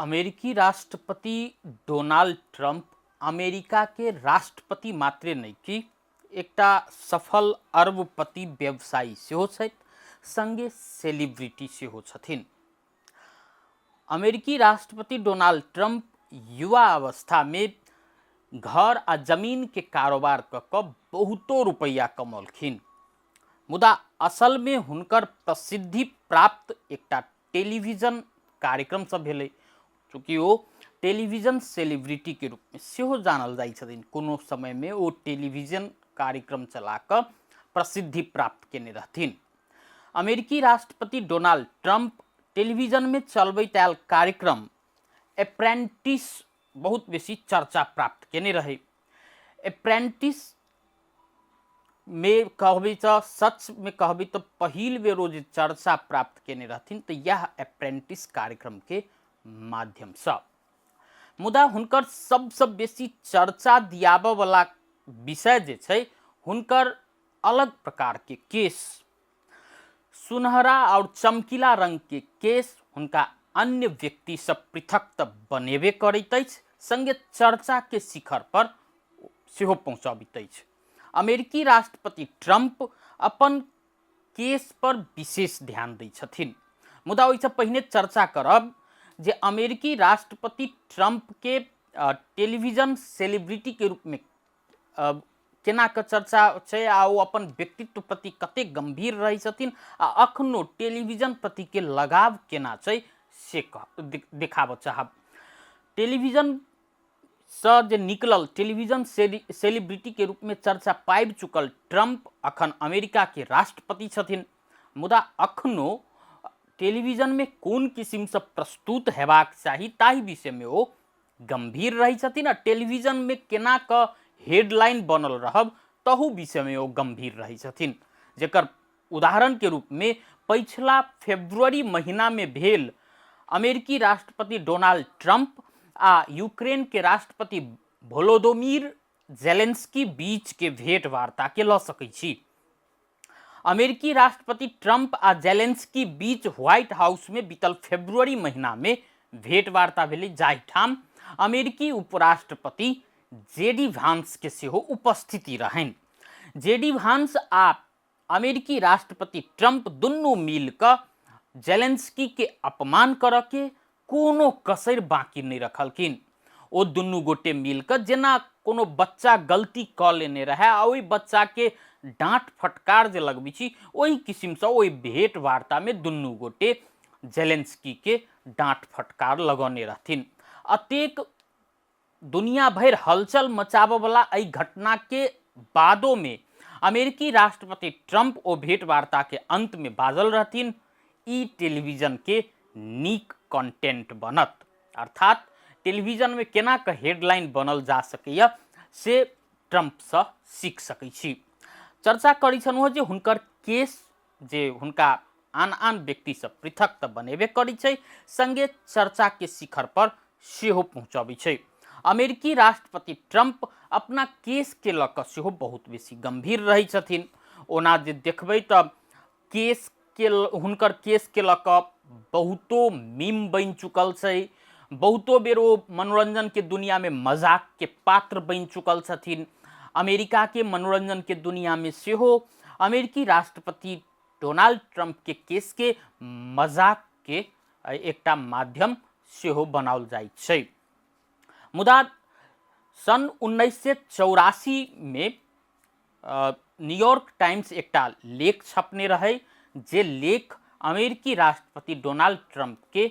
अमेरिकी राष्ट्रपति Donald Trump America के राष्ट्रपति मात्रे नहीं कि एकटा सफल अरबपति व्यवसायी सेहो छथि, संगे सेलिब्रिटी सेहो छथिन। अमेरिकी राष्ट्रपति डोनाल्ड ट्रम्प युवा अवस्था में घर आ जमीन के कारोबार क बहुतो रुपैया कमौलखिन, मुदा असल में हुनकर प्रसिद्धि प्राप्त एकटा टेलीविजन कार्यक्रम सब भेलै। चूँकि वो टेलीविजन सेलिब्रिटी के रूप में सेहो जानल जाइ छथिन। कोनो समय में वो टेलीविजन कार्यक्रम चला कर प्रसिद्धि प्राप्त केने रहथिन। अमेरिकी राष्ट्रपति डोनाल्ड ट्रम्प टेलीविजन में चलबैत आयल कार्यक्रम एप्रेंटिस बहुत बेसी चर्चा प्राप्त केने रहे। एप्रेंटिस में कहबै तो सच में कहबै तो पहिल बेर जे चर्चा प्राप्त केने रहथिन तो यह एप्रेंटिस कार्यक्रम के माध्यम से। मुदा हुनकर सबसे बेसी चर्चा दियाबऽ वाला विषय जे छै हुनकर अलग प्रकार के केस, सुनहरा और चमकीला रंग के केस हुनका अन्य व्यक्ति से पृथक तो बनेबे करैत अछि, संगे चर्चा के शिखर पर सेहो पहुँचाबैत अछि। अमेरिकी राष्ट्रपति ट्रम्प अपन केस पर विशेष ध्यान दै छथिन। मुदा ओइसे पहिने चर्चा करब जे अमेरिकी राष्ट्रपति ट्रम्प के टेलीविजन सेलिब्रिटी के रूप में केना के चर्चा छै आ ओ अपन व्यक्तित्व प्रति कते गंभीर रहै छथिन आ अखनो टेलीविजन प्रति के लगाव केना छै से देखाबऽ चाहब। टेलीविजन से जे निकलल टेलीविजन सेलिब्रिटी के रूप में चर्चा पाबि चुकल ट्रम्प अखन अमेरिका के राष्ट्रपति छथिन, मुदा अखनो टेलीविजन में कोन किसिम से प्रस्तुत हेबाक चाही ताहि विषय में वो गंभीर रही छथिन। टेलीविजन में केना क हेडलाइन बनल रहब तहु विषय में वो गंभीर रही छथिन। जेकर उदाहरण के रूप में पिछला फरवरी महीना में भेल अमेरिकी राष्ट्रपति डोनाल्ड ट्रम्प आ यूक्रेन के राष्ट्रपति वोलोदिमीर जेलेंस्की बीच के भेंट वार्ता के ल सकै छी। अमेरिकी राष्ट्रपति ट्रम्प आ जेलेंस्की बीच व्हाइट हाउस में बीतल फरवरी महीना में भेंट वार्ता भेलै, जाहि ठाम अमेरिकी उपराष्ट्रपति जेडी वांस के सेहो उपस्थिति रहनि। जेडी वांस आ अमेरिकी राष्ट्रपति ट्रम्प दुनू मिलकर जेलेंस्की के अपमान करऽ के कोनो कसर बाकी नहीं रखलखिन। ओ दुनू गोटे मिलकर जेना कोनो बच्चा गलती क लेने रहे आ ओहि बच्चा के डांट फटकार जे लगबै छी ओहि किसिम से ओहि भेंट वार्ता में दुनू गोटे जेलेंस्की के डांट फटकार लगौने रहथिन। अतेक दुनिया भर हलचल मचाबऽ वाला एहि घटना के बादो में अमेरिकी राष्ट्रपति ट्रम्प ओ भेंट वार्ता के अंत में बाजल रहथिन, ई टेलीविजन के नीक कंटेंट बनत, अर्थात टेलीविजन में केना के हेडलाइन बनल जा सकैया से ट्रम्प से सीख सकै छी। चर्चा करै छलहुँ जे हुनकर केस जे हुनका आन आन व्यक्ति से पृथक तो बनेबे करै छै, संगे चर्चा के शिखर पर सेहो पहुँचाबै छै। अमेरिकी राष्ट्रपति ट्रम्प अपना केस के लऽ कऽ सेहो बहुत बेसी गंभीर रहै छथिन। ओना जे देखबै तऽ केस के हुनकर केस के लऽ कऽ बहुतो मीम बनि चुकल छै, बहुतो बेर वो मनोरंजन के दुनिया में मजाक के पात्र बन चुकल छथिन। अमेरिका के मनोरंजन के दुनिया में सेहो अमेरिकी राष्ट्रपति डोनाल्ड ट्रम्प के केस के मजाक के एकटा माध्यम सेहो बनाओल जाइत छै। मुदा सन 1984 में न्यूयॉर्क टाइम्स एकटा लेख छपने रहे, जे लेख अमेरिकी राष्ट्रपति डोनाल्ड ट्रम्प के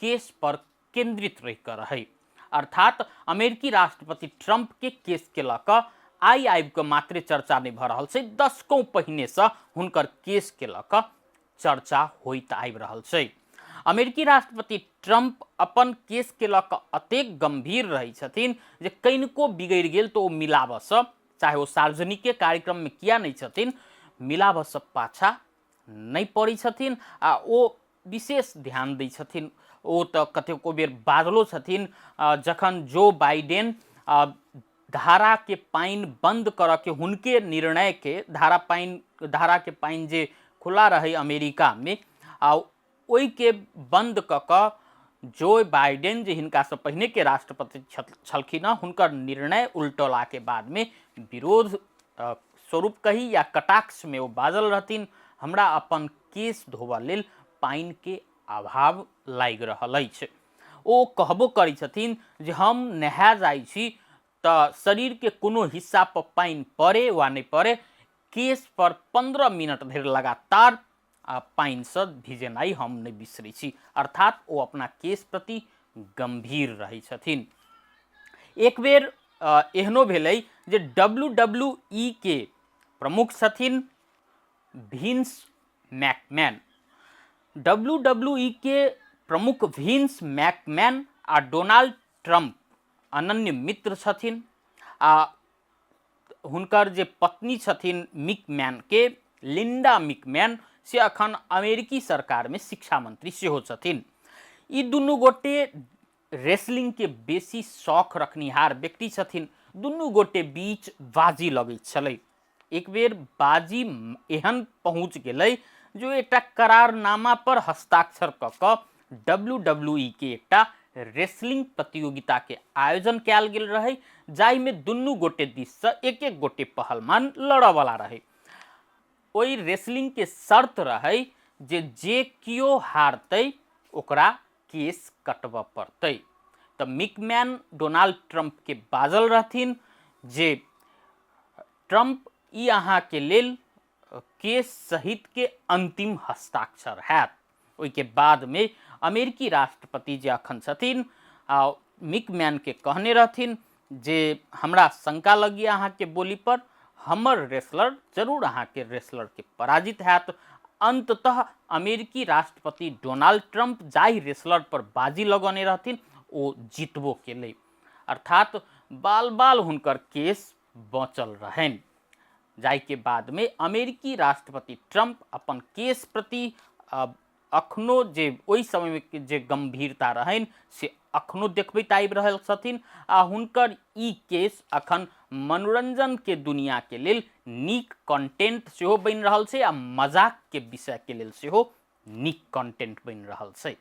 केस पर केंद्रित रह रहे। अर्थात अमेरिकी राष्ट्रपति ट्रम्प के केस के लऽ आबि के मात्रे चर्चा नहीं भऽ रहल छै, दशकों पहिने से हुनकर केस के लऽ चर्चा होइत आबि रहल छै। अमेरिकी राष्ट्रपति ट्रम्प अपन केस के लऽ अतेक गंभीर रही छथिन जे कनिको बिगड़ि गेल तो मिलाबऽ से, चाहे वो सार्वजनिक कार्यक्रम में किया नहीं छथिन, मिलाबऽ से पाछा नहीं पड़ै छथिन आ ओ विशेष ध्यान दै छथिन। ओ तो कतेको बेर बाजलो छथिन, जखन जो बाइडेन धारा के पाइन बंद करऽ के हुनके निर्णय के धारा के पाइन जे खुला रहे अमेरिका में आ ओहि के बंद कऽ जो बाइडेन जे हिनका से पहिने के राष्ट्रपति छलखिन हुनकर निर्णय उल्टोला के बाद में विरोध स्वरूप कही या कटाक्ष में वो बाजल रहथिन हमरा अपन केस धोबा लेल पाइन के अभाव लागि रहल अछि। ओ कहबो करै छथिन जे हम नहा जाइ छी त शरीर के कोनो हिस्सा पर पाइन पड़े वा नहीं पड़े केस पर 15 मिनट धरि लगातार पाइन से भिजेनाई हम नहीं बिसरै छी। अर्थात वो अपना केस प्रति गंभीर रही छथिन। एक बेर एहनो भेलै जे WWE के प्रमुख छथिन विंस मैकमैन। WWE के प्रमुख विंस मैकमैन आ डोनाल्ड ट्रम्प अनन्य मित्र छथिन। हुनकर जे पत्नी छथिन मिकमैन के लिंडा मिकमैन से अखन अमेरिकी सरकार में शिक्षा मंत्री सेहो छथिन। ई दुनू गोटे रेसलिंग के बेसी शौक रखनिहार व्यक्ति छथिन। दुनू गोटे बीच बाजी लगैत छलै। एक बेर बाजी एहन पहुँच गेलै जो एकटा करारनामा पर हस्ताक्षर क क WWE के एकटा रेसलिंग प्रतियोगिता के आयोजन कैल गेल रहे जाहि में दुनू गोटे दिस से एक एक गोटे पहलवान लड़े वाला रहे। ओई रेसलिंग के शर्त रहे जे कियो हारतै ओकरा केस कटब पड़तै। तो मिकमैन डोनाल्ड ट्रम्प के बाजल रहथिन जे ट्रम्प ई अहाँ के लेल केस सहित के अंतिम हस्ताक्षर हैत। ओई के बाद में अमेरिकी राष्ट्रपति जे अखन छथिन मिकमैन के कहने रहथिन जे हमरा शंका लगी अहाँ के बोली पर हमर रेसलर जरूर अहाँ के रेसलर के पराजित हैत। अंततः अमेरिकी राष्ट्रपति डोनाल्ड ट्रम्प जाहि रेसलर पर बाजी लगौने रहथिन ओ जीतबो केलै। अर्थात बाल बाल हुनकर केस बचल रहन। जाहि के बाद में अमेरिकी राष्ट्रपति ट्रम्प अपन केस प्रति अखनो जे ओई समय में जे गंभीरता रहन से अखनो देखबैत आबि रहल छथिन। आ हुनकर ई केस अखन मनोरंजन के दुनिया के लेल नीक कंटेंट सेहो बनि रहल छै आ मजाक के विषय के लेल सेहो नीक कंटेंट बनि रहल छै।